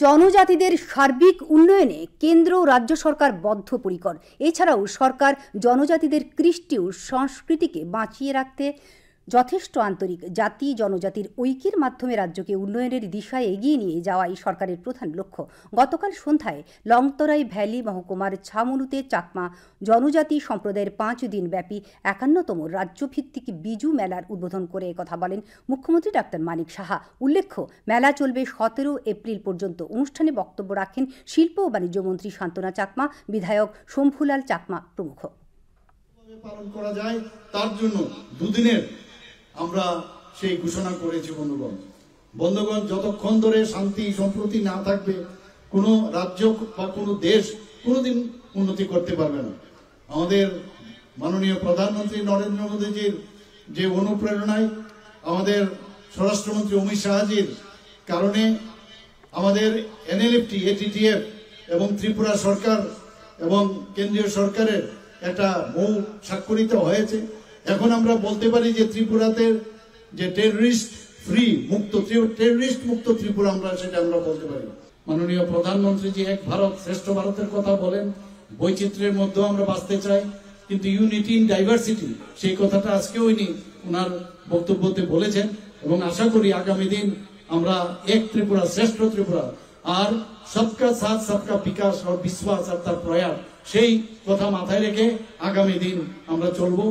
জনজাতিদের সার্বিক উন্নয়নে কেন্দ্র ও রাজ্য সরকার বদ্ধপরিকর। এছাড়াও সরকার জনজাতিদের কৃষ্টি ও সংস্কৃতিকে বাঁচিয়ে রাখতে যথেষ্ট আন্তরিক। জাতি জনজাতির ঐক্যের মাধ্যমে রাজ্যকে উন্নয়নের দিশায় এগিয়ে নিয়ে যাওয়াই সরকারের প্রধান লক্ষ্য। গতকাল সন্ধ্যায় লংতরাই ভ্যালি মহকুমার ছামনুতে চাকমা জনজাতি সম্প্রদায়ের 5 দিন ব্যাপী 51তম রাজ্যভিত্তিক বিজু মেলার উদ্বোধন করে কথা বলেন মুখ্যমন্ত্রী ডাক্তার মানিক সাহা। উল্লেখ্য, মেলা চলবে 17 এপ্রিল পর্যন্ত। অনুষ্ঠানে বক্তব্য রাখেন শিল্প ও বাণিজ্য মন্ত্রী শান্তনা চাকমা, বিধায়ক শম্ভুলাল চাকমা প্রমুখ। পালন করা যায় তার জন্য দুদিনের আমরা সেই ঘোষণা করেছি। বন্ধুগণ, যতক্ষণ ধরে শান্তি সম্প্রীতি না থাকবে কোনো রাজ্য বা কোনো দেশ কোনোদিন উন্নতি করতে পারবে না। আমাদের মাননীয় প্রধানমন্ত্রী নরেন্দ্র মোদীজির যে অনুপ্রেরণায়, আমাদের স্বরাষ্ট্রমন্ত্রী অমিত শাহজির কারণে আমাদের NLFT, ATTF এবং ত্রিপুরা সরকার এবং কেন্দ্রীয় সরকারের একটা মৌ স্বাক্ষরিত হয়েছে। এখন আমরা বলতে পারি যে ত্রিপুরাতে যে টেররিস্ট মুক্ত ত্রিপুরা আমরা বলতে পারি। মাননীয় প্রধানমন্ত্রী যে এক ভারত শ্রেষ্ঠ ভারতের কথা বলেন, বৈচিত্র্যের মধ্যেও আমরা বাঁচতে চাই, কিন্তু ইউনিটি ইন ডাইভার্সিটি সেই কথাটা আজকেও উনি ওনার বক্তব্যতে বলেছেন। এবং আশা করি আগামী দিন আমরা এক ত্রিপুরা, শ্রেষ্ঠ ত্রিপুরা, আর সবকা সাথ সবকা বিকাশ আর বিশ্বাস আর তার প্রয়াস, সেই কথা মাথায় রেখে আগামী দিন আমরা চলবো।